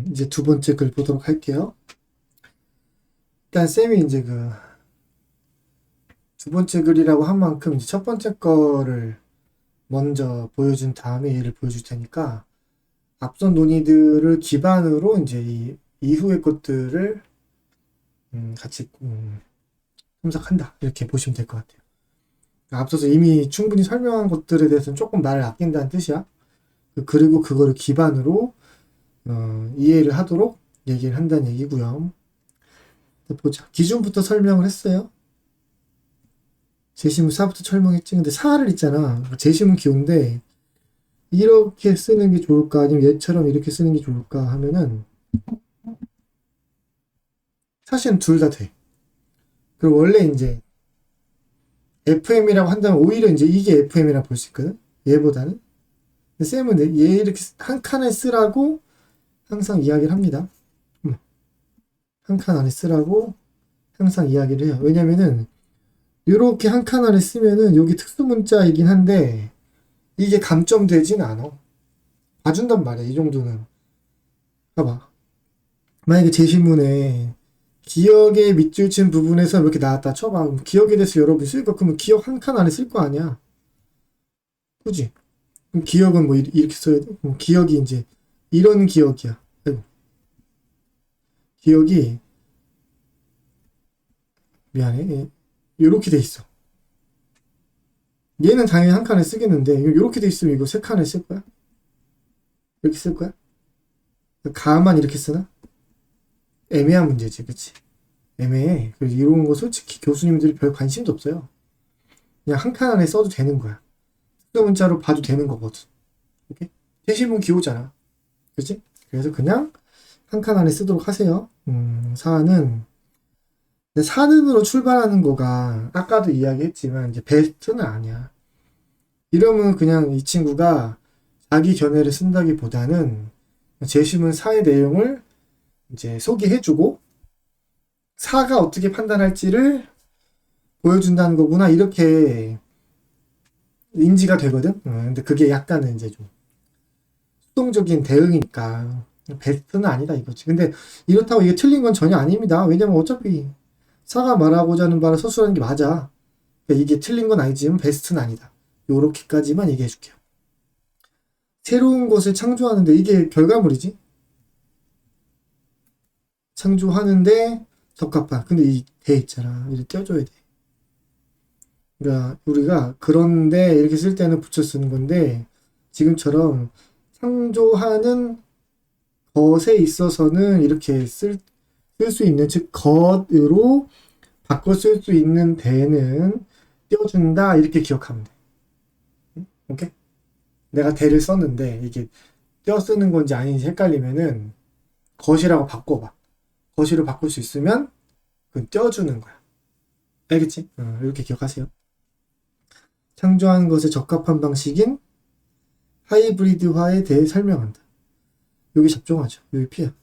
이제 두 번째 글 보도록 할게요. 일단 쌤이 이제 그 두 번째 글이라고 한 만큼 이제 첫 번째 거를 먼저 보여준 다음에 얘를 보여줄 테니까 앞선 논의들을 기반으로 이제 이 이후의 것들을 같이 첨삭한다 이렇게 보시면 될 것 같아요. 앞서서 이미 충분히 설명한 것들에 대해서는 조금 말을 아낀다는 뜻이야. 그리고 그거를 기반으로 이해를 하도록 얘기를 한다는 얘기고요. 보자. 기준부터 설명을 했어요. 제시문 사부터 설명했지. 근데 사를 있잖아. 제시문 기호인데 이렇게 쓰는 게 좋을까 아니면 얘처럼 이렇게 쓰는 게 좋을까 하면은 사실은 둘 다 돼. 그리고 원래 이제 FM이라고 한다면 오히려 이제 이게 FM이라고 볼 수 있거든. 얘보다는. 근데 쌤은 얘 이렇게 한 칸에 쓰라고 항상 이야기를 합니다. 한 칸 안에 쓰라고 항상 이야기를 해요. 왜냐면은 이렇게 한 칸 안에 쓰면은 여기 특수 문자이긴 한데 이게 감점되진 않아. 봐준단 말이야. 이 정도는. 봐봐. 만약에 제시문에 기억의 밑줄 친 부분에서 이렇게 나왔다 쳐봐. 그럼 기억에 대해서 여러분이 쓸 거, 그러면 기억 한 칸 안에 쓸 거 아니야. 그지? 그럼 기억은 뭐 이렇게 써야 돼? 그럼 기억이 이제 이런 기억이야. 아이고. 기억이 미안해. 이렇게 돼 있어. 얘는 당연히 한 칸에 쓰겠는데 이렇게 돼 있으면 이거 세 칸에 쓸 거야? 이렇게 쓸 거야? 가만 이렇게 쓰나? 애매한 문제지, 그치? 애매해. 그래서 이런 거 솔직히 교수님들이 별 관심도 없어요. 그냥 한 칸 안에 써도 되는 거야. 특수 문자로 봐도 되는 거거든. 오케이? 제시문 기호잖아. 그치? 그래서 그냥 한 칸 안에 쓰도록 하세요. 사는 근데 사는으로 출발하는 거가 아까도 이야기했지만 이제 베스트는 아니야. 이러면 그냥 이 친구가 자기 견해를 쓴다기보다는 제시문 사의 내용을 이제 소개해주고 사가 어떻게 판단할지를 보여준다는 거구나 이렇게 인지가 되거든. 근데 그게 약간은 이제 좀 수동적인 대응이니까 베스트는 아니다 이거지. 근데 이렇다고 이게 틀린 건 전혀 아닙니다. 왜냐면 어차피 사가 말하고자 하는 바를 서술하는 게 맞아. 그러니까 이게 틀린 건 아니지만 베스트는 아니다. 요렇게까지만 얘기해 줄게요. 새로운 것을 창조하는데 이게 결과물이지. 창조하는데 적합한. 근데 이 대 있잖아. 이렇게 떼어줘야 돼. 그러니까 우리가 그런데 이렇게 쓸 때는 붙여 쓰는 건데 지금처럼 창조하는 것에 있어서는 이렇게 쓸 수 있는 즉 것으로 바꿔 쓸 수 있는 대는 띄워준다 이렇게 기억하면 돼. 오케이? 내가 대를 썼는데 이게 띄어 쓰는 건지 아닌지 헷갈리면은 것이라고 바꿔봐. 것이로 바꿀 수 있으면 그건 띄워주는 거야. 알겠지? 이렇게 기억하세요. 창조하는 것에 적합한 방식인 하이브리드화에 대해 설명한다. 여기 잡종하죠. 여기 P야.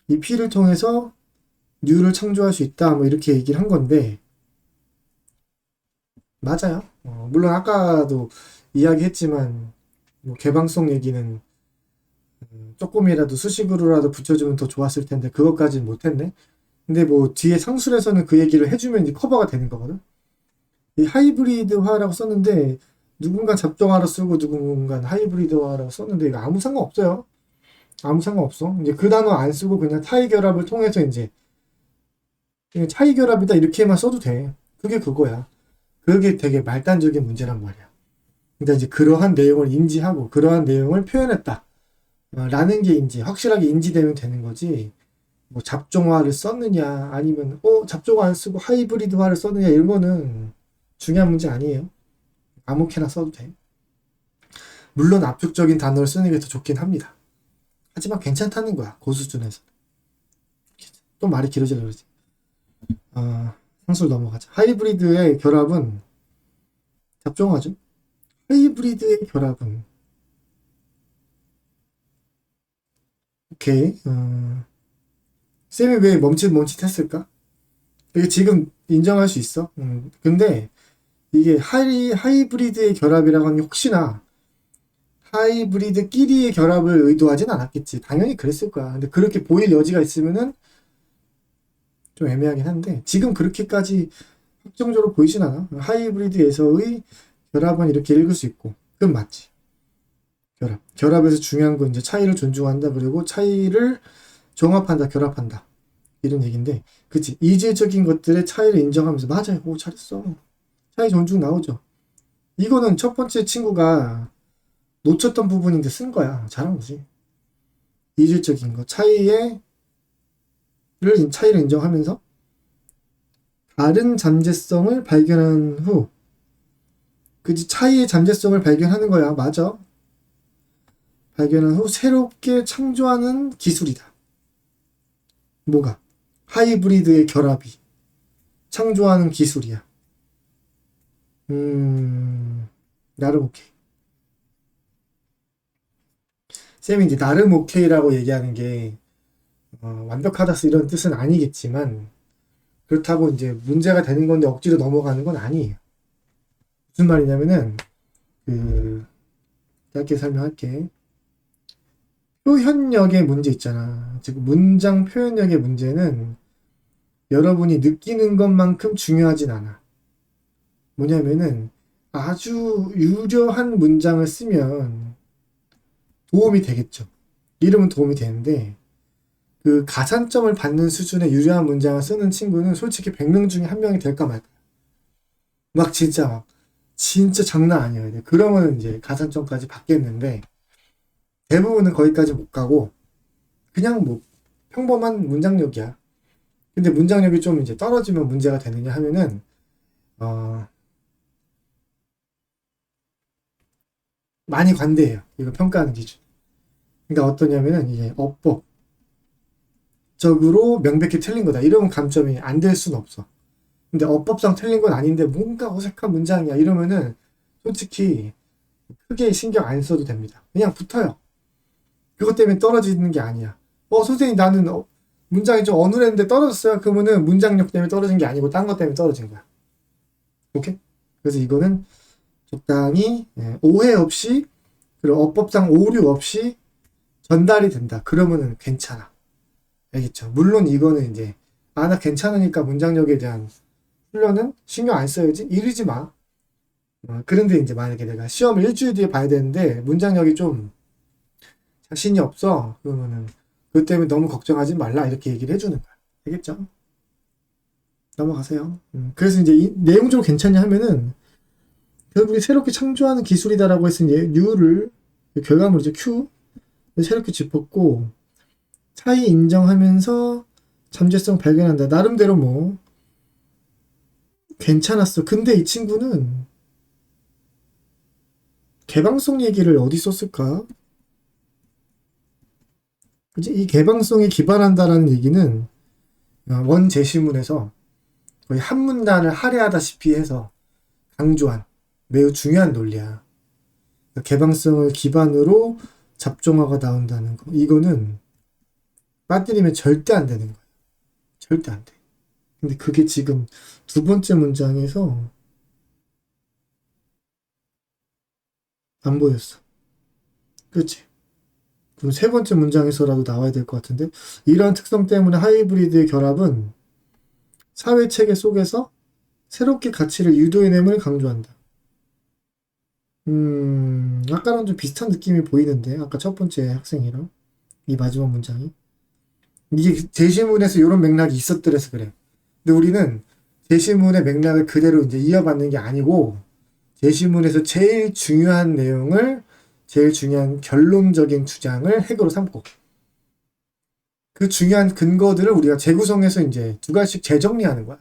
이 P를 통해서 U를 창조할 수 있다. 뭐 이렇게 얘기를 한 건데 맞아요. 물론 아까도 이야기했지만 뭐 개방성 얘기는 조금이라도 수식으로라도 붙여주면 더 좋았을 텐데 그것까지는 못했네. 근데 뭐 뒤에 상술에서는 그 얘기를 해주면 이제 커버가 되는 거거든. 이 하이브리드화라고 썼는데 누군가 잡종화로 쓰고 누군가 하이브리드화라고 썼는데 이거 아무 상관없어요. 아무 상관없어. 이제 그 단어 안 쓰고 그냥 타이 결합을 통해서 이제 그냥 차이 결합이다 이렇게만 써도 돼. 그게 그거야. 그게 되게 말단적인 문제란 말이야. 그러니까 이제 그러한 내용을 인지하고 그러한 내용을 표현했다. 라는 게 이제 확실하게 인지되면 되는 거지. 뭐 잡종화를 썼느냐 아니면 잡종화 안 쓰고 하이브리드화를 썼느냐 이런 거는 중요한 문제 아니에요. 아무렇게나 써도 돼. 물론 압축적인 단어를 쓰는 게 더 좋긴 합니다. 하지만 괜찮다는 거야. 고수준에서. 또 말이 길어지려 그러지. 상술 넘어가자. 하이브리드의 결합은 잡종화죠. 하이브리드의 결합은 오케이. 쌤이 왜 멈칫멈칫했을까? 이게 지금 인정할 수 있어. 근데 이게 하이브리드의 결합이라고 하는 게 혹시나 하이브리드끼리의 결합을 의도하진 않았겠지. 당연히 그랬을 거야. 근데 그렇게 보일 여지가 있으면은 좀 애매하긴 한데 지금 그렇게까지 확정적으로 보이진 않아. 하이브리드에서의 결합은 이렇게 읽을 수 있고 그건 맞지. 결합에서 중요한 건 이제 차이를 존중한다. 그리고 차이를 종합한다. 결합한다. 이런 얘기인데 그치. 이질적인 것들의 차이를 인정하면서 맞아요. 오 잘했어. 차이 존중 나오죠. 이거는 첫 번째 친구가 놓쳤던 부분인데 쓴 거야. 잘한 거지. 이질적인 거. 차이를 인정하면서 다른 잠재성을 발견한 후 그치. 차이의 잠재성을 발견하는 거야. 맞아. 발견한 후 새롭게 창조하는 기술이다. 뭐가? 하이브리드의 결합이 창조하는 기술이야. 나름 오케이. 쌤이 이제 나름 오케이라고 얘기하는 게 완벽하다 이런 뜻은 아니겠지만 그렇다고 이제 문제가 되는 건데 억지로 넘어가는 건 아니에요. 무슨 말이냐면은 짧게 설명할게. 표현력의 문제 있잖아. 즉 문장 표현력의 문제는 여러분이 느끼는 것만큼 중요하진 않아. 뭐냐면은 아주 유려한 문장을 쓰면 도움이 되겠죠. 이름은 도움이 되는데 그 가산점을 받는 수준의 유려한 문장을 쓰는 친구는 솔직히 100명 중에 한 명이 될까 말까. 막 진짜 장난 아니에요. 그러면 이제 가산점까지 받겠는데 대부분은 거기까지 못 가고 그냥 뭐 평범한 문장력이야. 근데 문장력이 좀 이제 떨어지면 문제가 되느냐 하면은 많이 관대해요. 이거 평가하는 기준. 그러니까 어떠냐면은 이게 어법적으로 명백히 틀린 거다. 이러면 감점이 안 될 수는 없어. 근데 어법상 틀린 건 아닌데 뭔가 어색한 문장이야. 이러면은 솔직히 크게 신경 안 써도 됩니다. 그냥 붙어요. 그것 때문에 떨어지는 게 아니야. 선생님 나는 문장이 좀 어눌했는데 떨어졌어요. 그러면은 문장력 때문에 떨어진 게 아니고 딴 것 때문에 떨어진 거야. 오케이? 그래서 이거는 적당히 오해 없이 그리고 어법상 오류 없이 전달이 된다. 그러면은 괜찮아. 알겠죠? 물론 이거는 이제 나 괜찮으니까 문장력에 대한 훈련은 신경 안 써야지 이러지 마. 그런데 이제 만약에 내가 시험을 일주일 뒤에 봐야 되는데 문장력이 좀 자신이 없어. 그러면은 그것 때문에 너무 걱정하지 말라 이렇게 얘기를 해주는 거야. 알겠죠? 넘어가세요. 그래서 이제 내용적으로 괜찮냐 하면은 결국에 새롭게 창조하는 기술이다라고 했으니 U를 결과물 이제 Q 새롭게 짚었고 차이 인정하면서 잠재성 발견한다. 나름대로 뭐 괜찮았어. 근데 이 친구는 개방성 얘기를 어디 썼을까? 그치? 이 개방성에 기반한다라는 얘기는 원 제시문에서 거의 한 문단을 할애하다시피 해서 강조한 매우 중요한 논리야. 개방성을 기반으로 잡종화가 나온다는 거. 이거는 빠뜨리면 절대 안 되는 거야. 절대 안 돼. 근데 그게 지금 두 번째 문장에서 안 보였어. 그렇지? 그럼 세 번째 문장에서라도 나와야 될 것 같은데 이러한 특성 때문에 하이브리드의 결합은 사회 체계 속에서 새롭게 가치를 유도해냄을 강조한다. 아까랑 좀 비슷한 느낌이 보이는데 아까 첫 번째 학생이랑 이 마지막 문장이 이게 제시문에서 이런 맥락이 있었더래서 그래. 근데 우리는 제시문의 맥락을 그대로 이제 이어받는 게 아니고 제시문에서 제일 중요한 내용을 제일 중요한 결론적인 주장을 핵으로 삼고 그 중요한 근거들을 우리가 재구성해서 이제 두 가지씩 재정리하는 거야.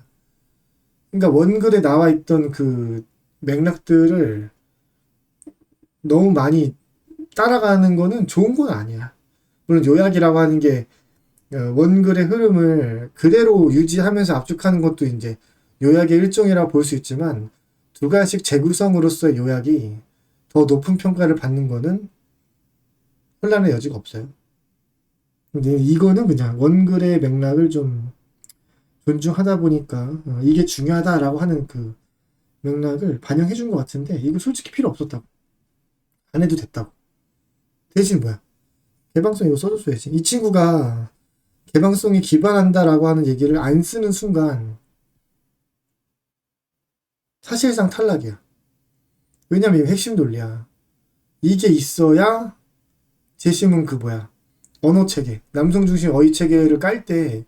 그러니까 원글에 나와 있던 그 맥락들을 너무 많이 따라가는 거는 좋은 건 아니야. 물론 요약이라고 하는 게 원글의 흐름을 그대로 유지하면서 압축하는 것도 이제 요약의 일종이라고 볼 수 있지만 두 가지씩 재구성으로서의 요약이 더 높은 평가를 받는 거는 혼란의 여지가 없어요. 근데 이거는 그냥 원글의 맥락을 좀 존중하다 보니까 이게 중요하다라고 하는 그 맥락을 반영해 준 것 같은데 이거 솔직히 필요 없었다고. 안 해도 됐다고. 대신 뭐야? 개방성 이거 써줬어야지. 이 친구가 개방성이 기반한다라고 하는 얘기를 안 쓰는 순간 사실상 탈락이야. 왜냐면 이게 핵심 논리야. 이게 있어야 재심은 그 뭐야? 언어 체계, 남성 중심 어휘 체계를 깔 때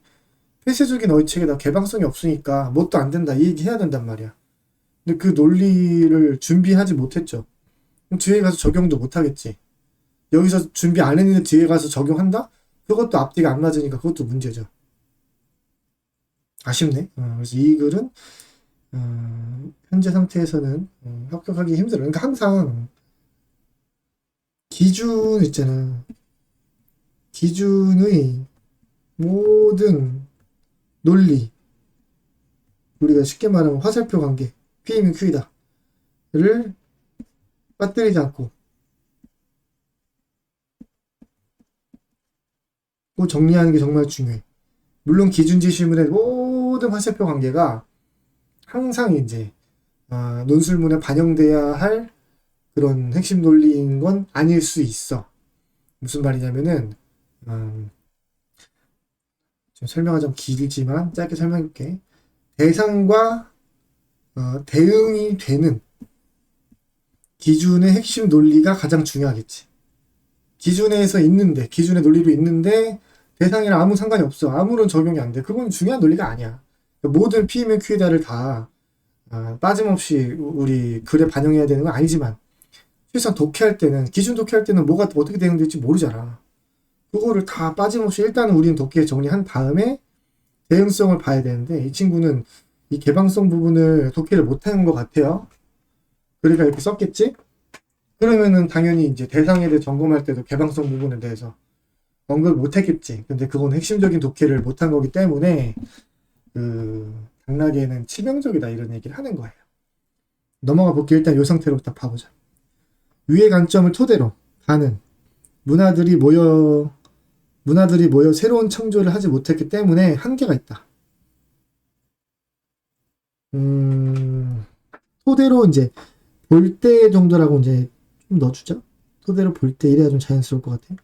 폐쇄적인 어휘 체계다 개방성이 없으니까 뭣도 안 된다 이 얘기 해야 된단 말이야. 근데 그 논리를 준비하지 못했죠. 그럼 뒤에 가서 적용도 못하겠지. 여기서 준비 안 했는데 뒤에 가서 적용한다? 그것도 앞뒤가 안 맞으니까 그것도 문제죠. 아쉽네. 그래서 이 글은 현재 상태에서는 합격하기 힘들어. 그러니까 항상 기준 있잖아. 기준의 모든 논리, 우리가 쉽게 말하면 화살표 관계, P이면 Q이다. 를 빠뜨리지 않고 꼭 정리하는 게 정말 중요해. 물론 기준지시문의 모든 화살표 관계가 항상 이제 논술문에 반영돼야 할 그런 핵심 논리인 건 아닐 수 있어. 무슨 말이냐면은 좀 설명은 좀 길지만 짧게 설명할게. 대상과 대응이 되는 기준의 핵심 논리가 가장 중요하겠지. 기준에서 있는데, 기준의 논리로 있는데 대상이랑 아무 상관이 없어. 아무런 적용이 안 돼. 그건 중요한 논리가 아니야. 모든 P이면 Q이다를 다 빠짐없이 우리 글에 반영해야 되는 건 아니지만 실상 독해할 때는, 기준 독해할 때는 뭐가 어떻게 대응될지 모르잖아. 그거를 다 빠짐없이 일단은 우리는 독해 정리한 다음에 대응성을 봐야 되는데 이 친구는 이 개방성 부분을 독해를 못하는 것 같아요. 그러니까 이렇게 썼겠지? 그러면은 당연히 이제 대상에 대해 점검할 때도 개방성 부분에 대해서 언급을 못했겠지. 근데 그건 핵심적인 독해를 못한 거기 때문에 당락에는 치명적이다 이런 얘기를 하는 거예요. 넘어가 볼게. 일단 이 상태로부터 봐보자. 위의 관점을 토대로 가는 문화들이 모여 새로운 창조를 하지 못했기 때문에 한계가 있다. 토대로 이제 볼 때 정도라고 이제 좀 넣어주자. 토대로 볼 때 이래야 좀 자연스러울 것 같아.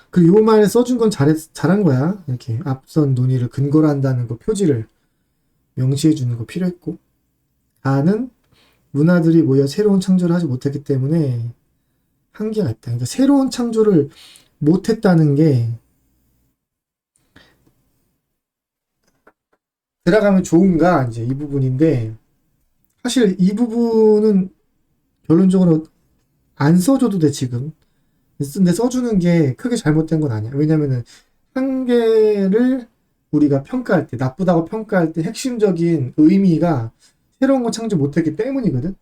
그리고 요 말에 써준 건 잘한 거야. 이렇게 앞선 논의를 근거로 한다는 거 표지를 명시해 주는 거 필요했고, 다는 문화들이 모여 새로운 창조를 하지 못했기 때문에 한계가 있다. 그러니까 새로운 창조를 못했다는 게 들어가면 좋은가 이제 이 부분인데, 사실 이 부분은 결론적으로 안 써줘도 돼 지금. 근데 써주는 게 크게 잘못된 건 아니야. 왜냐면은 한계를 우리가 평가할 때, 나쁘다고 평가할 때 핵심적인 의미가 새로운 거 창조 못했기 때문이거든.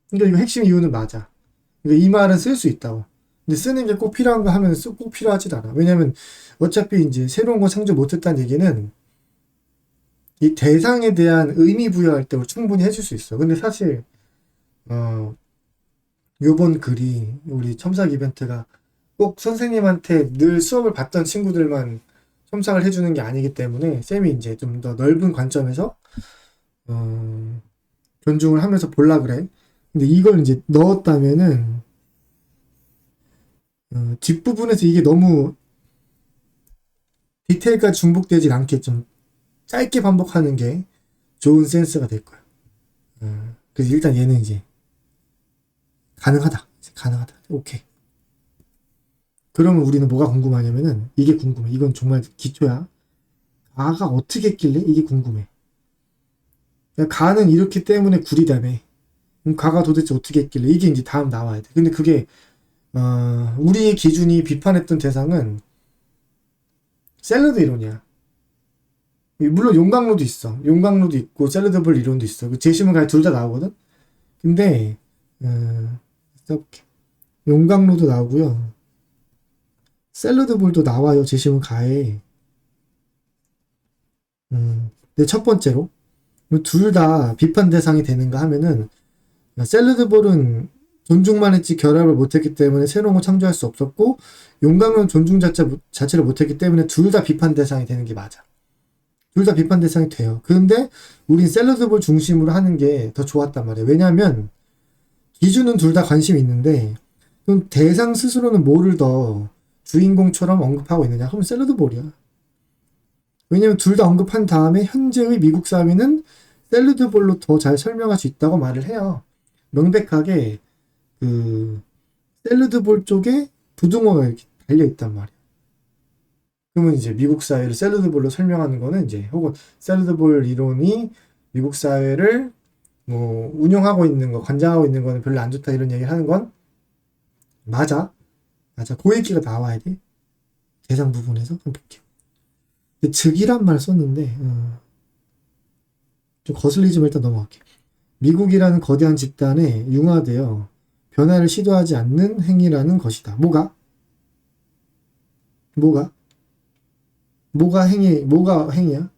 그러니까 이거 핵심 이유는 맞아. 그러니까 이 말은 쓸 수 있다고. 근데 쓰는 게 꼭 필요한가 하면 꼭 필요하지도 않아. 왜냐면 어차피 이제 새로운 거 창조 못했다는 얘기는 이 대상에 대한 의미 부여할 때 충분히 해줄 수 있어. 근데 사실 요번 글이 우리 첨삭 이벤트가 꼭 선생님한테 늘 수업을 받던 친구들만 첨삭을 해주는 게 아니기 때문에 쌤이 이제 좀 더 넓은 관점에서 존중을 하면서 볼라 그래. 근데 이걸 이제 넣었다면은 뒷부분에서 이게 너무 디테일까지 중복되지 않게 좀 짧게 반복하는 게 좋은 센스가 될 거야. 그래서 일단 얘는 이제 가능하다. 오케이. 그러면 우리는 뭐가 궁금하냐면은 이게 궁금해. 이건 정말 기초야. 가가 어떻게 했길래 이게 궁금해. 가는 이렇기 때문에 구리다며. 그럼 가가 도대체 어떻게 했길래 이게 이제 다음 나와야 돼. 근데 그게 우리의 기준이 비판했던 대상은 샐러드 이론이야. 물론 용광로도 있어. 용광로도 있고 샐러드볼 이론도 있어. 그 제시문 가에 둘 다 나오거든. 근데 써볼게. 용광로도 나오고요. 샐러드볼도 나와요. 제시문 가에. 근데 첫 번째로 둘 다 비판 대상이 되는가 하면은 샐러드볼은 존중만 했지 결합을 못했기 때문에 새로운 거 창조할 수 없었고, 용광로는 존중 자체를 못했기 때문에 둘 다 비판 대상이 되는 게 맞아. 둘 다 비판 대상이 돼요. 그런데 우린 샐러드볼 중심으로 하는 게 더 좋았단 말이에요. 왜냐면 기준은 둘 다 관심이 있는데 그럼 대상 스스로는 뭐를 더 주인공처럼 언급하고 있느냐? 그럼 샐러드볼이야. 왜냐면 둘 다 언급한 다음에 현재의 미국 사회는 샐러드볼로 더 잘 설명할 수 있다고 말을 해요. 명백하게 그 샐러드볼 쪽에 부등호가 이렇게 달려 있단 말이야. 그러면 이제 미국 사회를 샐러드볼로 설명하는 거는 이제 혹은 샐러드볼 이론이 미국 사회를 뭐 운영하고 있는 거, 관장하고 있는 거는 별로 안 좋다 이런 얘기를 하는 건 맞아. 맞아. 그 얘기가 나와야 돼. 대상 부분에서. 한번 볼게요. 근데 즉이란 말 썼는데 좀 거슬리지만 일단 넘어갈게. 미국이라는 거대한 집단에 융화되어 변화를 시도하지 않는 행위라는 것이다. 뭐가? 뭐가? 뭐가 행위야?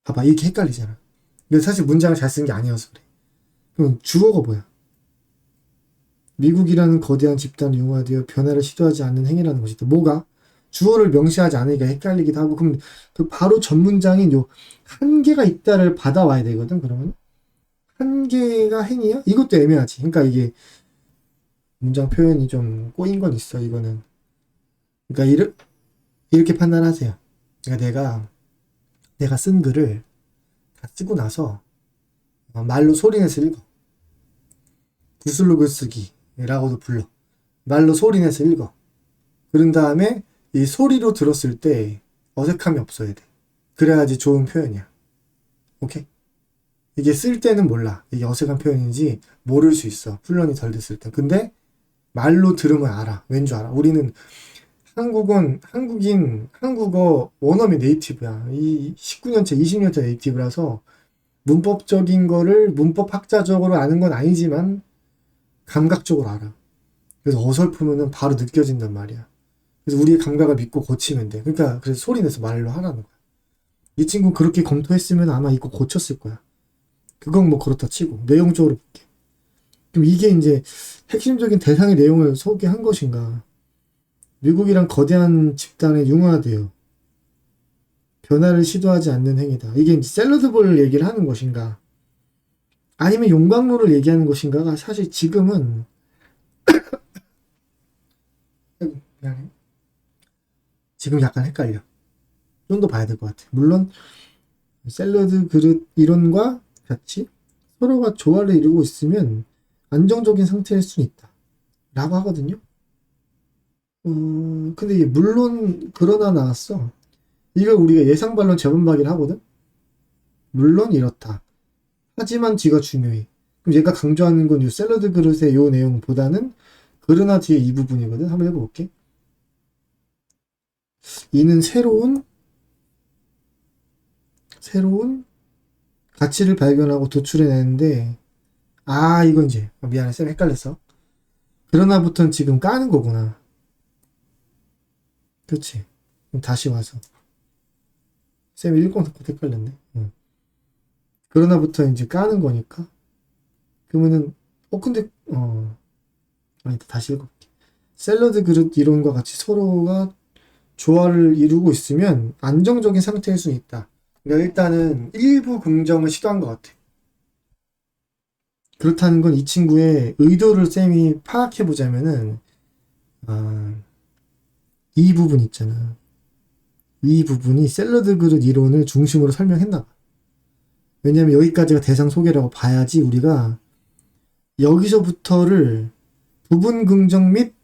봐봐, 이게 헷갈리잖아. 근데 사실 문장을 잘 쓴 게 아니어서 그래. 그럼 주어가 뭐야? 미국이라는 거대한 집단에 융화되어 변화를 시도하지 않는 행위라는 것이다. 뭐가? 주어를 명시하지 않으니까 헷갈리기도 하고, 그럼 그 바로 전 문장인 요 한계가 있다를 받아와야 되거든, 그러면. 한계가 행위야? 이것도 애매하지. 그러니까 이게 문장 표현이 좀 꼬인 건 있어, 이거는. 그러니까 이렇게 판단하세요. 그러니까 내가 쓴 글을 다 쓰고 나서 말로 소리내서 읽어. 구슬로 글쓰기라고도 불러. 말로 소리내서 읽어. 그런 다음에 이 소리로 들었을 때 어색함이 없어야 돼. 그래야지 좋은 표현이야. 오케이? 이게 쓸 때는 몰라. 이게 어색한 표현인지 모를 수 있어. 훈련이 덜 됐을 때. 근데 말로 들으면 알아. 왠 줄 알아? 우리는 한국어 원어민 네이티브야. 이 19년째, 20년째 네이티브라서 문법적인 거를 문법 학자적으로 아는 건 아니지만 감각적으로 알아. 그래서 어설프면은 바로 느껴진단 말이야. 그래서 우리의 감각을 믿고 고치면 돼. 그러니까 그래서 소리 내서 말로 하라는 거야. 이 친구 그렇게 검토했으면 아마 이거 고쳤을 거야. 그건 뭐 그렇다 치고 내용적으로 볼게. 그럼 이게 이제 핵심적인 대상의 내용을 소개한 것인가? 미국이란 거대한 집단에 융화되어 변화를 시도하지 않는 행위다. 이게 이제 샐러드볼 얘기를 하는 것인가? 아니면 용광로를 얘기하는 것인가가 사실 지금은 미안해. 지금 약간 헷갈려. 좀 더 봐야 될 것 같아. 물론 샐러드 그릇 이론과 같이 서로가 조화를 이루고 있으면 안정적인 상태일 수는 있다. 라고 하거든요. 근데 이게 물론 그러나 나왔어. 이걸 우리가 예상 반론 재본 박이를 하거든. 물론 이렇다. 하지만 뒤가 중요해. 그럼 얘가 강조하는 건 이 샐러드 그릇의 요 내용보다는 그러나 뒤에 이 부분이거든. 한번 해볼게. 이는 새로운 가치를 발견하고 도출해내는데 이건 이제 미안해 쌤 헷갈렸어. 그러나부터는 지금 까는 거구나. 그렇지. 그럼 다시 와서 쌤 읽고 헷갈렸네. 그러나부터 이제 까는 거니까 그러면은 근데 아니다 다시 읽어볼게. 샐러드 그릇 이론과 같이 서로가 조화를 이루고 있으면 안정적인 상태일 수 있다. 그러니까 일단은 일부 긍정을 시도한 것 같아. 그렇다는 건 이 친구의 의도를 쌤이 파악해 보자면은 이 부분 있잖아. 이 부분이 샐러드 그릇 이론을 중심으로 설명했나 봐. 왜냐면 여기까지가 대상 소개라고 봐야지 우리가 여기서부터를 부분 긍정 및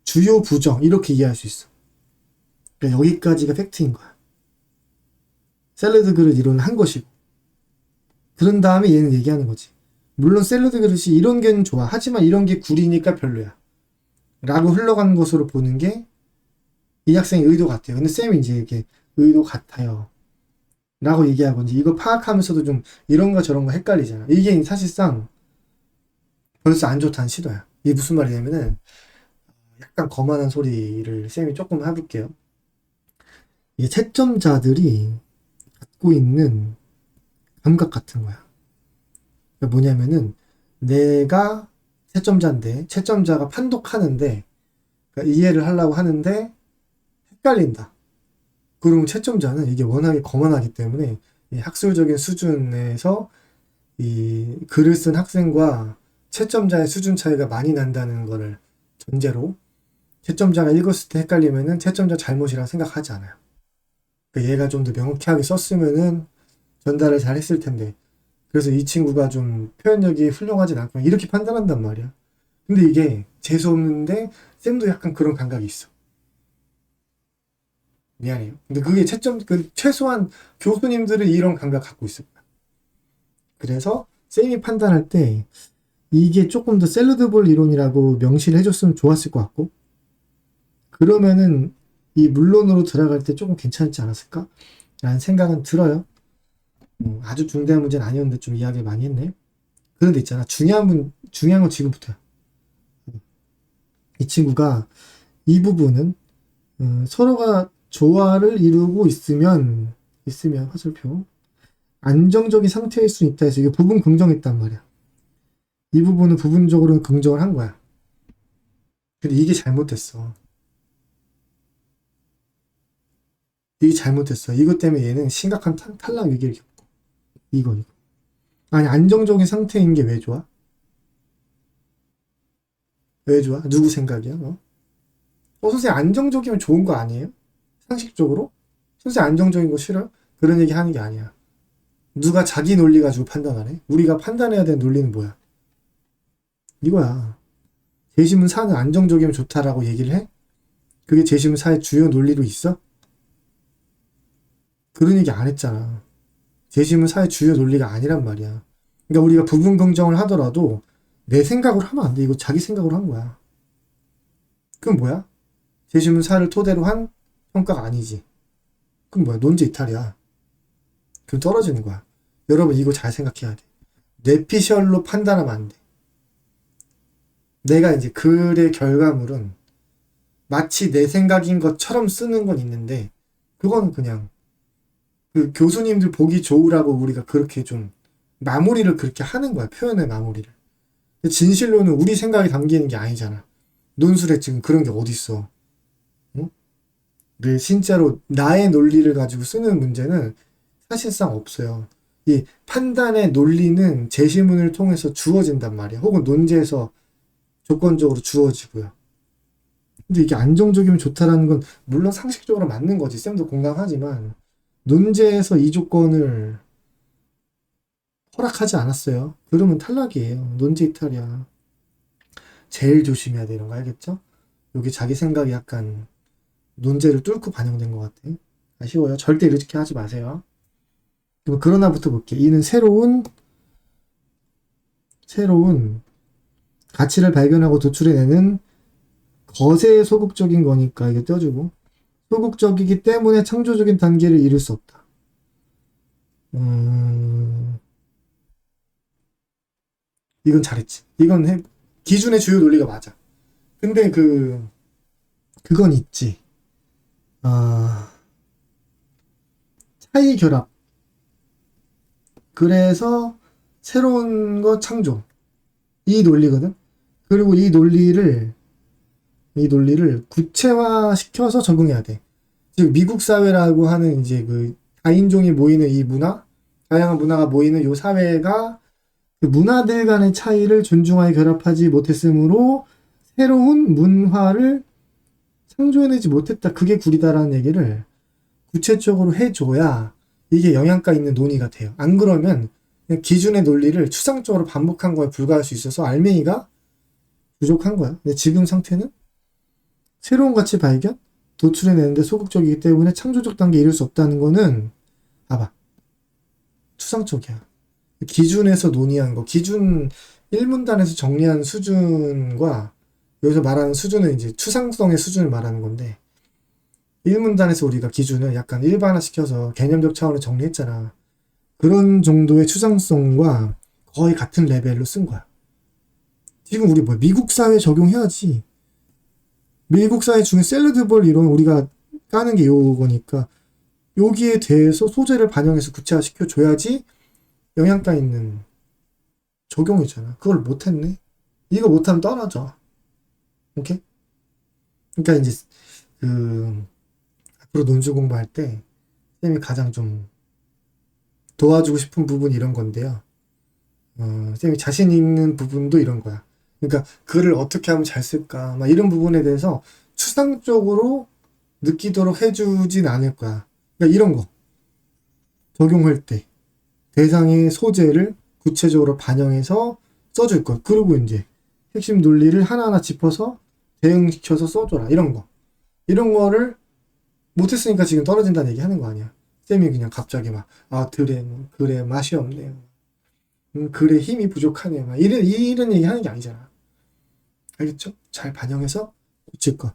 주요 부정 이렇게 이해할 수 있어. 그러니까 여기까지가 팩트인 거야. 샐러드 그릇 이론을 한 것이고 그런 다음에 얘는 얘기하는 거지. 물론 샐러드 그릇이 이런 게 좋아. 하지만 이런 게 구리니까 별로야. 라고 흘러가는 것으로 보는 게 이 학생의 의도 같아요. 근데 쌤이 이제 이렇게 의도 같아요. 라고 얘기하고 이제 이거 파악하면서도 좀 이런 거 저런 거 헷갈리잖아. 이게 사실상 벌써 안 좋다는 시도야. 이게 무슨 말이냐면은 약간 거만한 소리를 쌤이 조금 해볼게요. 이게 채점자들이 갖고 있는 감각 같은 거야. 그러니까 뭐냐면은 내가 채점자인데 채점자가 판독하는데 그러니까 이해를 하려고 하는데 헷갈린다. 그럼 채점자는 이게 워낙에 거만하기 때문에 이 학술적인 수준에서 이 글을 쓴 학생과 채점자의 수준 차이가 많이 난다는 거를 전제로 채점자가 읽었을 때 헷갈리면은 채점자 잘못이라 생각하지 않아요. 그러니까 얘가 좀 더 명쾌하게 썼으면은 전달을 잘 했을 텐데. 그래서 이 친구가 좀 표현력이 훌륭하진 않구나. 이렇게 판단한단 말이야. 근데 이게 재수없는데 쌤도 약간 그런 감각이 있어. 미안해요. 근데 그게 최소한 교수님들은 이런 감각 갖고 있을 거야. 그래서 쌤이 판단할 때 이게 조금 더 샐러드볼 이론이라고 명시를 해줬으면 좋았을 것 같고, 그러면은 이 물론으로 들어갈 때 조금 괜찮지 않았을까? 라는 생각은 들어요. 아주 중대한 문제는 아니었는데 좀 이야기를 많이 했네. 그런데 있잖아. 중요한 건 지금부터야. 이 친구가 이 부분은 서로가 조화를 이루고 있으면 화살표 안정적인 상태일 수 있다 해서 이게 부분 긍정했단 말이야. 이 부분은 부분적으로는 긍정을 한 거야. 근데 이게 잘못됐어. 이것 때문에 얘는 심각한 탈락 위기를 겪고. 이거. 아니, 안정적인 상태인 게 왜 좋아? 왜 좋아? 누구 생각이야? 선생님 안정적이면 좋은 거 아니에요? 상식적으로? 선생님 안정적인 거 싫어요? 그런 얘기 하는 게 아니야. 누가 자기 논리 가지고 판단하네? 우리가 판단해야 되는 논리는 뭐야? 이거야. 재심은 사는 안정적이면 좋다라고 얘기를 해? 그게 재심은 사의 주요 논리로 있어? 그런 얘기 안 했잖아. 재심은 사의 주요 논리가 아니란 말이야. 그러니까 우리가 부분 긍정을 하더라도 내 생각으로 하면 안 돼. 이거 자기 생각으로 한 거야. 그럼 뭐야? 재심은 사를 토대로 한 평가가 아니지. 그럼 뭐야? 논제 이탈이야. 그럼 떨어지는 거야. 여러분 이거 잘 생각해야 돼. 뇌피셜로 판단하면 안 돼. 내가 이제 글의 결과물은 마치 내 생각인 것처럼 쓰는 건 있는데 그건 그냥 그 교수님들 보기 좋으라고 우리가 그렇게 좀 마무리를 그렇게 하는 거야. 표현의 마무리를. 근데 진실로는 우리 생각이 담기는 게 아니잖아. 논술에 지금 그런 게 어딨어. 응? 네, 진짜로 나의 논리를 가지고 쓰는 문제는 사실상 없어요. 이 판단의 논리는 제시문을 통해서 주어진단 말이야. 혹은 논제에서 조건적으로 주어지고요. 근데 이게 안정적이면 좋다라는 건 물론 상식적으로 맞는 거지. 쌤도 공감하지만 논제에서 이 조건을 허락하지 않았어요. 그러면 탈락이에요. 논제 이탈이야. 제일 조심해야 돼. 이런 거 알겠죠? 여기 자기 생각이 약간 논제를 뚫고 반영된 것 같아. 아쉬워요. 절대 이렇게 하지 마세요. 그럼 그러나부터 볼게. 이는 새로운 가치를 발견하고 도출해내는 거세에 소극적인 거니까 이게 떼어주고 소극적이기 때문에 창조적인 단계를 이룰 수 없다. 이건 잘했지. 기준의 주요 논리가 맞아. 근데 그건 있지. 차이 결합. 그래서 새로운 거 창조. 이 논리거든. 그리고 이 논리를 구체화시켜서 적응해야 돼. 즉 미국 사회라고 하는 이제 그 다인종이 모이는 이 다양한 문화가 모이는 이 사회가 그 문화들 간의 차이를 존중하여 결합하지 못했으므로 새로운 문화를 창조해내지 못했다. 그게 구리다라는 얘기를 구체적으로 해줘야 이게 영양가 있는 논의가 돼요. 안 그러면 그냥 기준의 논리를 추상적으로 반복한 거에 불과할 수 있어서 알맹이가 부족한 거야. 근데 지금 상태는 새로운 가치 발견, 도출해내는데 소극적이기 때문에 창조적 단계에 이룰 수 없다는 거는 봐봐. 추상적이야. 기준에서 논의한 거, 기준 1문단에서 정리한 수준과 여기서 말하는 수준은 이제 추상성의 수준을 말하는 건데 1문단에서 우리가 기준을 약간 일반화시켜서 개념적 차원을 정리했잖아. 그런 정도의 추상성과 거의 같은 레벨로 쓴 거야. 지금 우리 미국 사회 적용해야지. 미국 사회 중에 샐러드볼 이론 우리가 까는 게 요거니까 여기에 대해서 소재를 반영해서 구체화시켜 줘야지 영양가 있는 적용이잖아. 그걸 못했네. 이거 못하면 떨어져. 오케이? 그러니까 이제 앞으로 논술 공부할 때 쌤이 가장 좀 도와주고 싶은 부분이 이런 건데요. 쌤이 자신 있는 부분도 이런 거야. 그러니까 글을 어떻게 하면 잘 쓸까, 막 이런 부분에 대해서 추상적으로 느끼도록 해주진 않을 거야. 그러니까 이런 거 적용할 때 대상의 소재를 구체적으로 반영해서 써줄 것. 그리고 이제 핵심 논리를 하나하나 짚어서 대응시켜서 써줘라. 이런 거. 이런 거를 못했으니까 지금 떨어진다는 얘기 하는 거 아니야. 쌤이 그냥 갑자기 막, 그래, 맛이 없네요. 그래, 힘이 부족하네요. 막 이런 얘기 하는 게 아니잖아. 알겠죠? 잘 반영해서 고칠 것.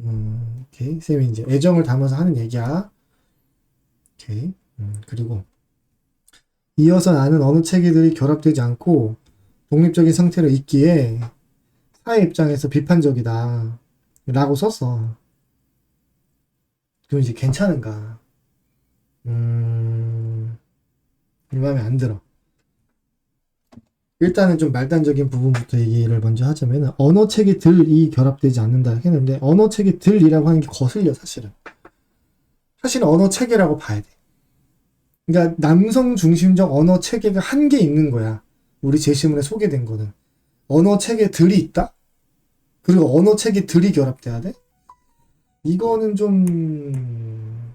오케이. 쌤이 이제 애정을 담아서 하는 얘기야. 오케이. 그리고 이어서 나는 어느 체계들이 결합되지 않고 독립적인 상태로 있기에 사회 입장에서 비판적이다. 라고 썼어. 그럼 이제 괜찮은가? 이 마음에 안 들어. 일단은 좀 말단적인 부분부터 얘기를 먼저 하자면 언어 체계들이 결합되지 않는다 했는데 언어 체계들이라고 하는 게 거슬려 사실은. 사실은 언어 체계라고 봐야 돼. 그러니까 남성 중심적 언어 체계가 한 개 있는 거야. 우리 제시문에 소개된 거는. 언어 체계들이 있다? 그리고 언어 체계들이 결합돼야 돼? 이거는 좀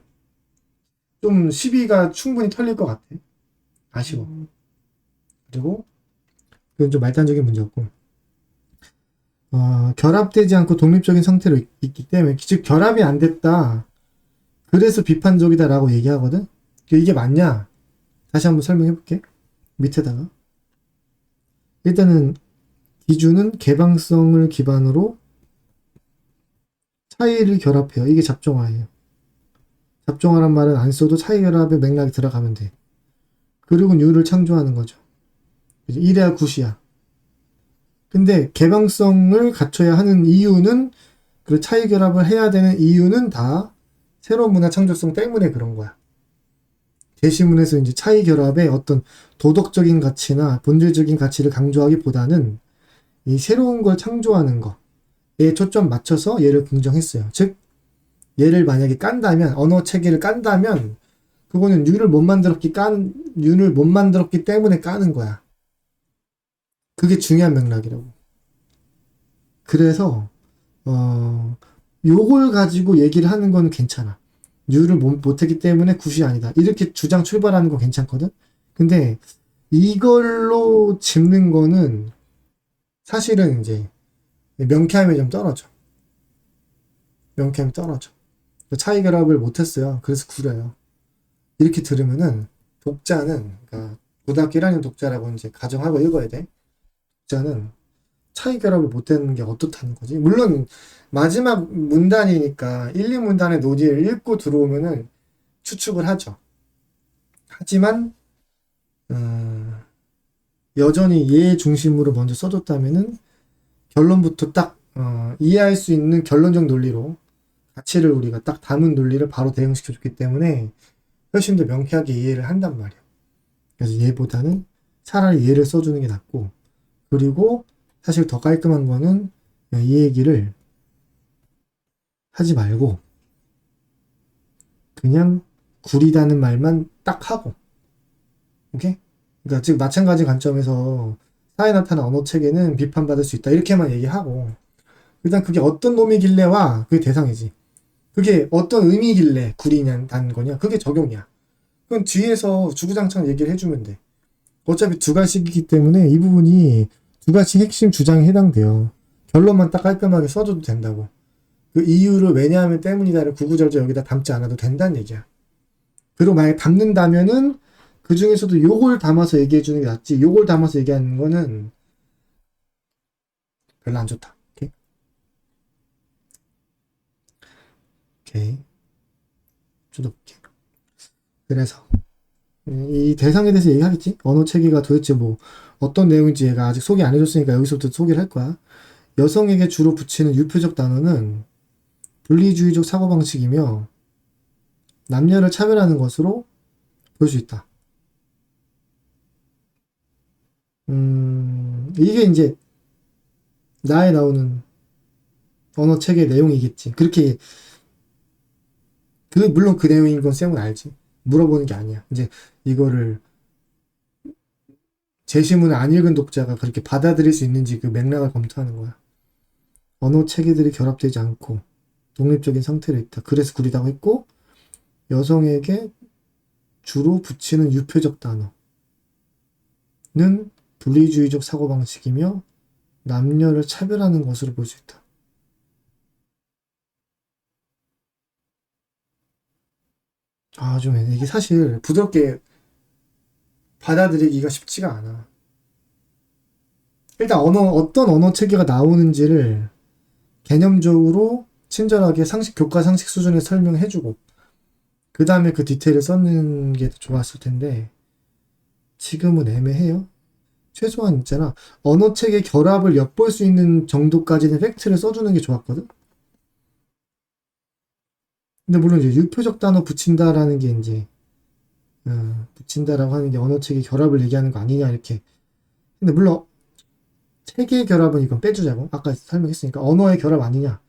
시비가 충분히 털릴 것 같아. 아쉬워. 그리고 그건 좀 말단적인 문제였고 결합되지 않고 독립적인 상태로 있기 때문에 즉 결합이 안 됐다. 그래서 비판적이다 라고 얘기하거든. 이게 맞냐? 다시 한번 설명해 볼게. 밑에다가 일단은 기준은 개방성을 기반으로 차이를 결합해요. 이게 잡종화예요. 잡종화란 말은 안 써도 차이 결합의 맥락이 들어가면 돼. 그리고 유를 창조하는 거죠. 이래야 굿이야. 근데 개방성을 갖춰야 하는 이유는 그 차이 결합을 해야 되는 이유는 다 새로운 문화 창조성 때문에 그런 거야. 제시문에서 이제 차이 결합의 어떤 도덕적인 가치나 본질적인 가치를 강조하기보다는 이 새로운 걸 창조하는 거에 초점 맞춰서 얘를 긍정했어요. 즉 얘를 만약에 깐다면 언어 체계를 깐다면 그거는 윤을 못 만들었기 때문에 까는 거야. 그게 중요한 맥락이라고. 그래서 요걸 가지고 얘기를 하는 건 괜찮아. 유를 못했기 때문에 굿이 아니다. 이렇게 주장 출발하는 거 괜찮거든? 근데 이걸로 짚는 거는 사실은 이제 명쾌함이 좀 떨어져. 명쾌함이 떨어져. 차이 결합을 못했어요. 그래서 구려요. 이렇게 들으면은 독자는, 그러니까 고등학교 1학년 독자라고 이제 가정하고 읽어야 돼. 독자는 차이 결합을 못하는 게 어떻다는 거지? 물론 마지막 문단이니까 1, 2문단의 노지를 읽고 들어오면은 추측을 하죠. 하지만 여전히 얘 중심으로 먼저 써줬다면은 결론부터 딱 이해할 수 있는 결론적 논리로 가치를 우리가 딱 담은 논리를 바로 대응시켜줬기 때문에 훨씬 더 명쾌하게 이해를 한단 말이야. 그래서 얘보다는 차라리 얘를 써주는 게 낫고, 그리고 사실 더 깔끔한 거는 이 얘기를 하지 말고 그냥 구리다는 말만 딱 하고, 오케이? 그러니까 즉 마찬가지 관점에서 사회에 나타난 언어 체계는 비판받을 수 있다 이렇게만 얘기하고, 일단 그게 어떤 놈이길래와 그게 대상이지. 그게 어떤 의미길래 구리냐는 거냐? 그게 적용이야. 그럼 뒤에서 주구장창 얘기를 해주면 돼. 어차피 두 갈씩이기 때문에 이 부분이 두 갈씩 핵심 주장에 해당돼요. 결론만 딱 깔끔하게 써줘도 된다고. 그 이유를 왜냐하면 때문이다를 구구절절 여기다 담지 않아도 된다는 얘기야. 그리고 만약에 담는다면은 그 중에서도 요걸 담아서 얘기해주는 게 낫지. 요걸 담아서 얘기하는 거는 별로 안 좋다. 오케이? 오케이. 좀 더 볼게. 그래서 이 대상에 대해서 얘기하겠지? 언어 체계가 도대체 뭐 어떤 내용인지 얘가 아직 소개 안 해줬으니까 여기서부터 소개를 할 거야. 여성에게 주로 붙이는 유표적 단어는 분리주의적 사고방식이며 남녀를 차별하는 것으로 볼 수 있다. 이게 이제 나에 나오는 언어 체계 내용이겠지. 그렇게 물론 그 내용인 건 쌤은 알지. 물어보는 게 아니야. 이제 이거를 제시문을 안 읽은 독자가 그렇게 받아들일 수 있는지 그 맥락을 검토하는 거야. 언어 체계들이 결합되지 않고 독립적인 상태로 있다. 그래서 구리다고 했고, 여성에게 주로 붙이는 유표적 단어는 분리주의적 사고방식이며 남녀를 차별하는 것으로 볼 수 있다. 좀 이게 사실 부드럽게 받아들이기가 쉽지가 않아. 일단 어떤 언어 체계가 나오는지를 개념적으로 친절하게 교과 상식 수준에 설명해주고, 그 다음에 그 디테일을 써는 게 좋았을 텐데, 지금은 애매해요. 최소한 있잖아. 언어 체계 결합을 엿볼 수 있는 정도까지는 팩트를 써주는 게 좋았거든? 근데 물론 이제 유표적 단어 붙인다라는 게 이제, 붙인다라고 하는 게 언어 체계 결합을 얘기하는 거 아니냐, 이렇게. 근데 물론, 체계 결합은 이건 빼주자고. 아까 설명했으니까. 언어의 결합 아니냐.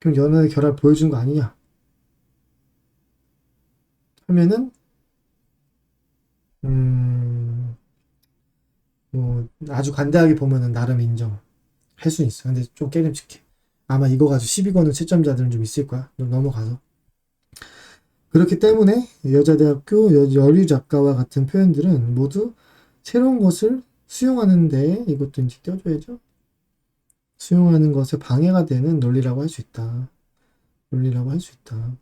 그럼 언어의 결합 보여준 거 아니냐. 하면은, 뭐, 아주 간단하게 보면은 나름 인정할 수 있어. 근데 좀 깨름칙해. 아마 이거 가지고 시비 거는 채점자들은 좀 있을 거야. 넘어가서. 그렇기 때문에 여자대학교 여류 작가와 같은 표현들은 모두 새로운 것을 수용하는데, 이것도 이제 떼어줘야죠. 수용하는 것에 방해가 되는 논리라고 할 수 있다. 논리라고 할 수 있다.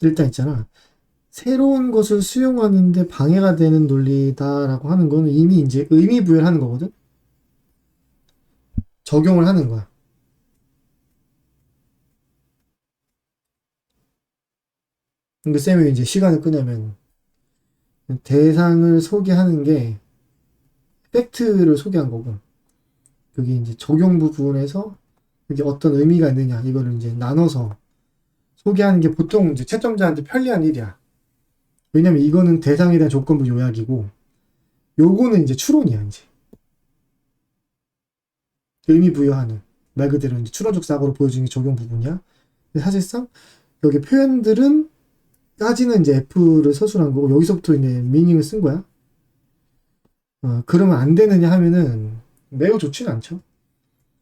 일단 있잖아. 새로운 것을 수용하는데 방해가 되는 논리다라고 하는 거는 이미 이제 의미 부여를 하는 거거든? 적용을 하는 거야. 근데 쌤이 이제 시간을 끄냐면 대상을 소개하는 게 팩트를 소개한 거고, 여기 이제 적용 부분에서 이게 어떤 의미가 있느냐 이거를 이제 나눠서 소개하는 게 보통 이제 채점자한테 편리한 일이야. 왜냐면 이거는 대상에 대한 조건부 요약이고, 요거는 이제 추론이야, 이제. 의미 부여하는. 말 그대로 이제 추론적 사고로 보여주는 게 적용 부분이야. 근데 사실상 여기 표현들은 까지는 이제 F를 서술한 거고, 여기서부터 이제 미닝을 쓴 거야. 그러면 안 되느냐 하면은 매우 좋지는 않죠.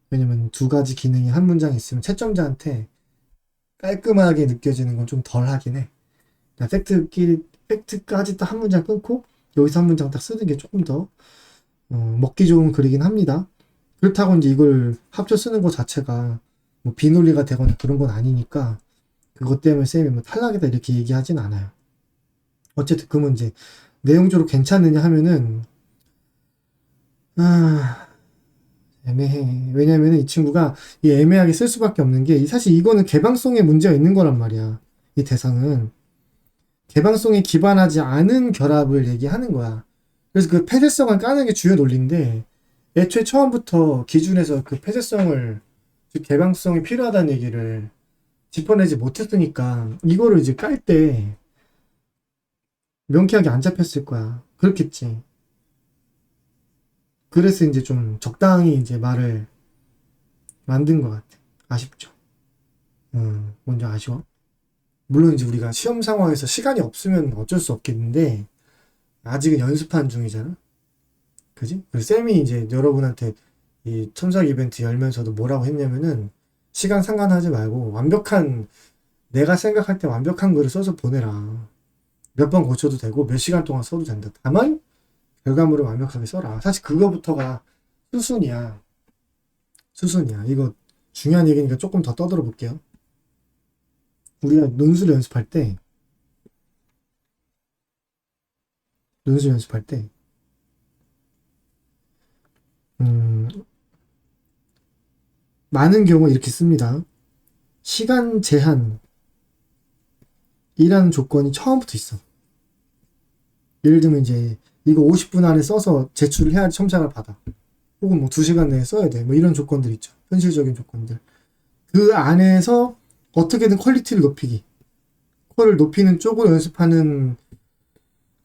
왜냐면 두 가지 기능이 한 문장에 있으면 채점자한테 깔끔하게 느껴지는 건 좀 덜 하긴 해. 팩트까지 딱 한 문장 끊고 여기서 한 문장 딱 쓰는 게 조금 더 먹기 좋은 글이긴 합니다. 그렇다고 이제 이걸 합쳐 쓰는 것 자체가 뭐 비논리가 되거나 그런 건 아니니까 그것 때문에 쌤이 뭐 탈락이다 이렇게 얘기하진 않아요. 어쨌든 그 문제 내용적으로 괜찮느냐 하면은 애매해. 왜냐면은 이 친구가 이 애매하게 쓸 수밖에 없는 게 사실 이거는 개방성에 문제가 있는 거란 말이야. 이 대상은 개방성에 기반하지 않은 결합을 얘기하는 거야. 그래서 그 폐쇄성을 까는 게 주요 논리인데, 애초에 처음부터 기준에서 그 폐쇄성을, 즉 개방성이 필요하다는 얘기를 짚어내지 못했으니까 이거를 이제 깔 때 명쾌하게 안 잡혔을 거야. 그렇겠지. 그래서 이제 좀 적당히 이제 말을 만든 것 같아. 아쉽죠. 먼저 아쉬워. 물론 이제 우리가 시험 상황에서 시간이 없으면 어쩔 수 없겠는데, 아직은 연습한 중이잖아. 그지? 그래서 쌤이 이제 여러분한테 이 첨삭 이벤트 열면서도 뭐라고 했냐면은, 시간 상관하지 말고 내가 생각할 때 완벽한 글을 써서 보내라. 몇 번 고쳐도 되고 몇 시간 동안 써도 된다. 다만 결과물을 완벽하게 써라. 사실 그거부터가 수순이야. 수순이야. 이거 중요한 얘기니까 조금 더 떠들어 볼게요. 우리가 논술 연습할 때 많은 경우 이렇게 씁니다. 시간 제한이라는 조건이 처음부터 있어. 예를 들면 이제 이거 50분 안에 써서 제출을 해야지 첨삭을 받아. 혹은 뭐 2시간 내에 써야 돼. 뭐 이런 조건들 있죠. 현실적인 조건들. 그 안에서 어떻게든 퀄리티를 높이기. 퀄을 높이는 쪽으로 연습하는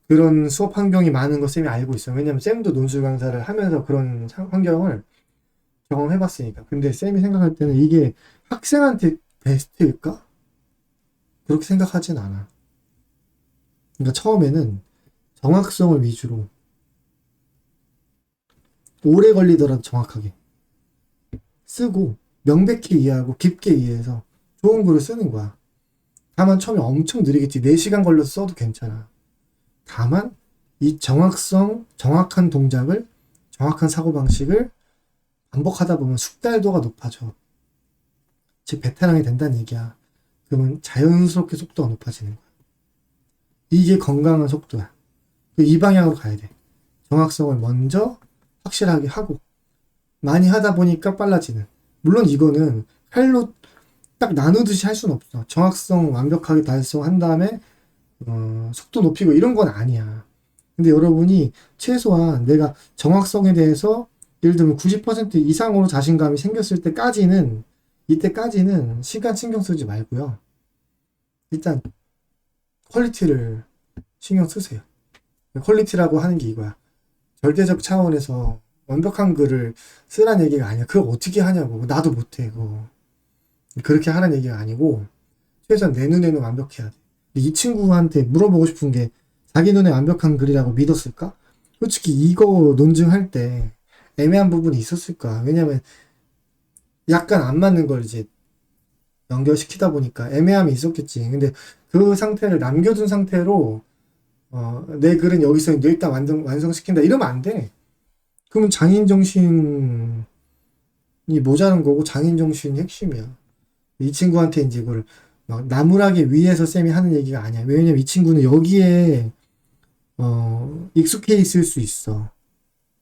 그런 수업 환경이 많은 거 쌤이 알고 있어요. 왜냐면 쌤도 논술 강사를 하면서 그런 환경을 경험해봤으니까. 근데 쌤이 생각할 때는 이게 학생한테 베스트일까? 그렇게 생각하진 않아. 그러니까 처음에는 정확성을 위주로 오래 걸리더라도 정확하게 쓰고 명백히 이해하고 깊게 이해해서 좋은 글을 쓰는 거야. 다만 처음에 엄청 느리겠지. 4시간 걸려서 써도 괜찮아. 다만 이 정확성, 정확한 동작을, 정확한 사고방식을 반복하다 보면 숙달도가 높아져. 즉 베테랑이 된다는 얘기야. 그러면 자연스럽게 속도가 높아지는 거야. 이게 건강한 속도야. 이 방향으로 가야 돼. 정확성을 먼저 확실하게 하고 많이 하다 보니까 빨라지는. 물론 이거는 칼로 딱 나누듯이 할 수는 없어. 정확성 완벽하게 달성한 다음에 속도 높이고 이런 건 아니야. 근데 여러분이 최소한 내가 정확성에 대해서 예를 들면 90% 이상으로 자신감이 생겼을 때까지는 이때까지는 시간 신경 쓰지 말고요. 일단 퀄리티를 신경 쓰세요. 퀄리티라고 하는 게 이거야. 절대적 차원에서 완벽한 글을 쓰라는 얘기가 아니야. 그걸 어떻게 하냐고. 나도 못해. 그거. 그렇게 하라는 얘기가 아니고 최소한 내 눈에는 완벽해야 돼. 이 친구한테 물어보고 싶은 게 자기 눈에 완벽한 글이라고 믿었을까? 솔직히 이거 논증할 때 애매한 부분이 있었을까? 왜냐면 약간 안 맞는 걸 이제 연결시키다 보니까 애매함이 있었겠지. 근데 그 상태를 남겨둔 상태로 내 글은 여기서 일단 완성시킨다 이러면 안 돼. 그러면 장인정신이 모자란 거고 장인정신이 핵심이야. 이 친구한테 이제 이걸 막 나무라기 위해서 쌤이 하는 얘기가 아니야. 왜냐면 이 친구는 여기에 익숙해 있을 수 있어.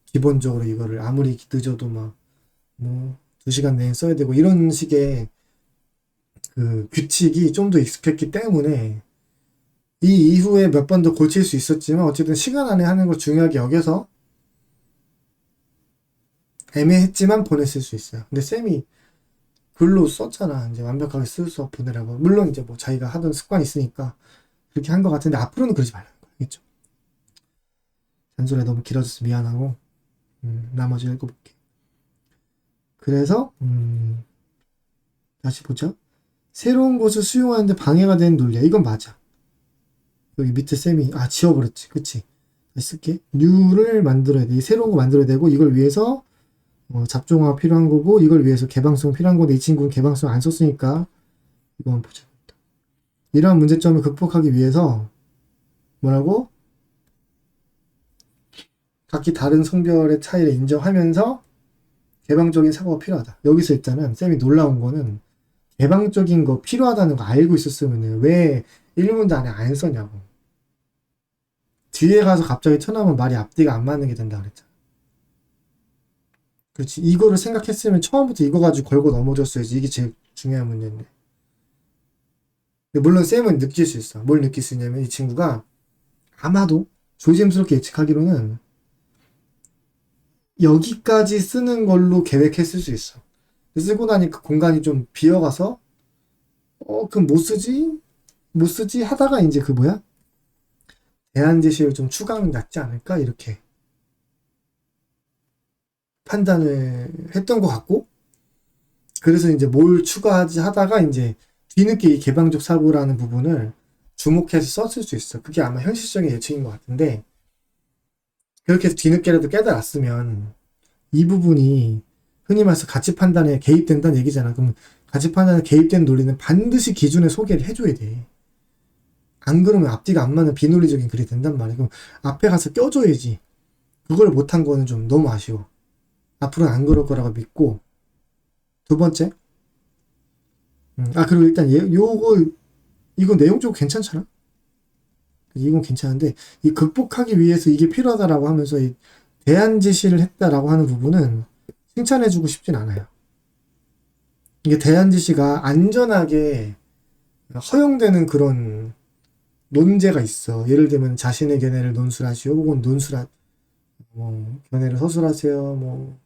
기본적으로 이거를 아무리 늦어도 막 뭐 2시간 내에 써야 되고 이런 식의 그 규칙이 좀 더 익숙했기 때문에 이 이후에 몇 번 더 고칠 수 있었지만 어쨌든 시간 안에 하는 걸 중요하게 여겨서 애매했지만 보냈을 수 있어요. 근데 쌤이 글로 썼잖아. 이제 완벽하게 써서 보내라고. 물론 이제 뭐 자기가 하던 습관이 있으니까 그렇게 한 것 같은데 앞으로는 그러지 말라는 거 알겠죠? 잔소리 너무 길어져서 미안하고 나머지 읽어볼게. 그래서 다시 보자. 새로운 것을 수용하는데 방해가 되는 논리야. 이건 맞아. 여기 밑에 쌤이 지워버렸지. 그치? 다시 쓸게. new를 만들어야 돼. 새로운 거 만들어야 되고 이걸 위해서 잡종화가 필요한 거고 이걸 위해서 개방성 필요한 건데 이 친구는 개방성 안 썼으니까 이거 한번 보자. 이러한 문제점을 극복하기 위해서 뭐라고? 각기 다른 성별의 차이를 인정하면서 개방적인 사고가 필요하다. 여기서 일단은 쌤이 놀라운 거는 개방적인 거 필요하다는 거 알고 있었으면 왜 1문도 안에 안 썼냐고. 뒤에 가서 갑자기 쳐나오면 말이 앞뒤가 안 맞는 게 된다 그랬잖아. 그렇지. 이거를 생각했으면 처음부터 이거 가지고 걸고 넘어졌어야지. 이게 제일 중요한 문제인데. 물론 쌤은 느낄 수 있어. 뭘 느낄 수 있냐면 이 친구가 아마도 조심스럽게 예측하기로는 여기까지 쓰는 걸로 계획했을 수 있어. 쓰고 나니까 공간이 좀 비어가서 그럼 못 쓰지 하다가 이제 그 뭐야? 대안 제시를 좀 추가하면 낫지 않을까? 이렇게 판단을 했던 것 같고 그래서 이제 뭘 추가하지 하다가 이제 뒤늦게 이 개방적 사고라는 부분을 주목해서 썼을 수 있어. 그게 아마 현실적인 예측인 것 같은데 그렇게 해서 뒤늦게라도 깨달았으면 이 부분이 흔히 말해서 가치 판단에 개입된다는 얘기잖아. 그럼 가치 판단에 개입된 논리는 반드시 기준에 소개를 해줘야 돼. 안 그러면 앞뒤가 안 맞는 비논리적인 글이 된단 말이야. 그럼 앞에 가서 껴줘야지. 그걸 못한 거는 좀 너무 아쉬워. 앞으로는 안 그럴 거라고 믿고 두 번째 그리고 일단 이거 내용적으로 괜찮잖아. 이건 괜찮은데 이 극복하기 위해서 이게 필요하다라고 하면서 이 대안 제시를 했다라고 하는 부분은 칭찬해주고 싶진 않아요. 이게 대안 제시가 안전하게 허용되는 그런 논제가 있어. 예를 들면 자신의 견해를 논술하시오, 혹은 견해를 서술하세요,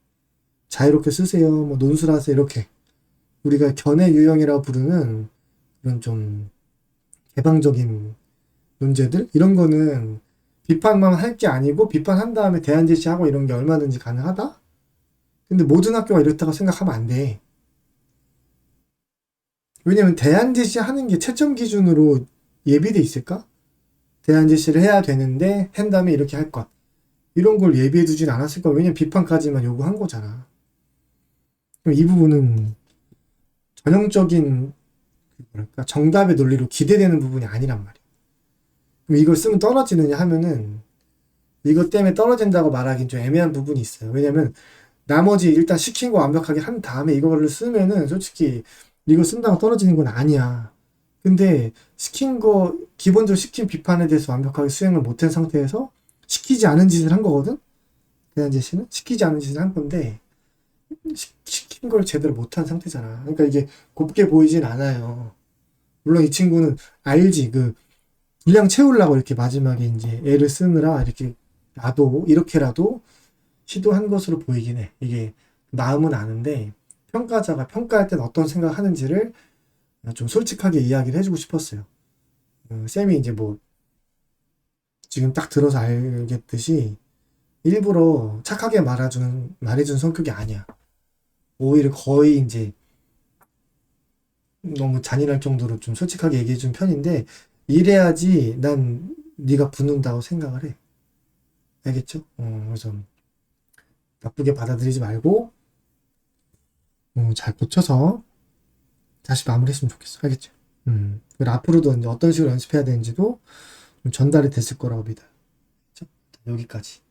자유롭게 쓰세요, 논술하세요 이렇게 우리가 견해 유형이라고 부르는 그런 좀 개방적인 논제들 이런 거는 비판만 할 게 아니고 비판한 다음에 대안 제시하고 이런 게 얼마든지 가능하다? 근데 모든 학교가 이렇다고 생각하면 안 돼. 왜냐면 대안 제시하는 게 채점 기준으로 예비돼 있을까? 대안 제시를 해야 되는데 한 다음에 이렇게 할 것. 이런 걸 예비해 두진 않았을 거야. 왜냐면 비판까지만 요구한 거잖아. 그럼 이 부분은 전형적인 뭐랄까 정답의 논리로 기대되는 부분이 아니란 말이야. 그럼 이걸 쓰면 떨어지느냐 하면은 이것 때문에 떨어진다고 말하기는 좀 애매한 부분이 있어요. 왜냐면 나머지 일단 시킨 거 완벽하게 한 다음에 이거를 쓰면은 솔직히 이거 쓴다고 떨어지는 건 아니야. 근데 시킨 거 기본적으로 시킨 비판에 대해서 완벽하게 수행을 못한 상태에서 시키지 않은 짓을 한 거거든. 대한 제시는 시키지 않은 짓을 한 건데 시킨 걸 제대로 못한 상태잖아. 그러니까 이게 곱게 보이진 않아요. 물론 이 친구는 알지. 그 분량 채우려고 이렇게 마지막에 이제 애를 쓰느라 이렇게 나도 이렇게라도 시도한 것으로 보이긴 해. 이게 마음은 아는데 평가자가 평가할 땐 어떤 생각하는지를 좀 솔직하게 이야기를 해주고 싶었어요. 쌤이 이제 뭐 지금 딱 들어서 알겠듯이 일부러 착하게 말해주는 성격이 아니야. 오히려 거의 이제 너무 잔인할 정도로 좀 솔직하게 얘기해준 편인데 이래야지 난 네가 붙는다고 생각을 해. 알겠죠? 그래서 나쁘게 받아들이지 말고 잘 고쳐서 다시 마무리했으면 좋겠어. 알겠죠? 그리고 앞으로도 이제 어떤 식으로 연습해야 되는지도 좀 전달이 됐을 거라고 믿어요. 그렇죠? 여기까지.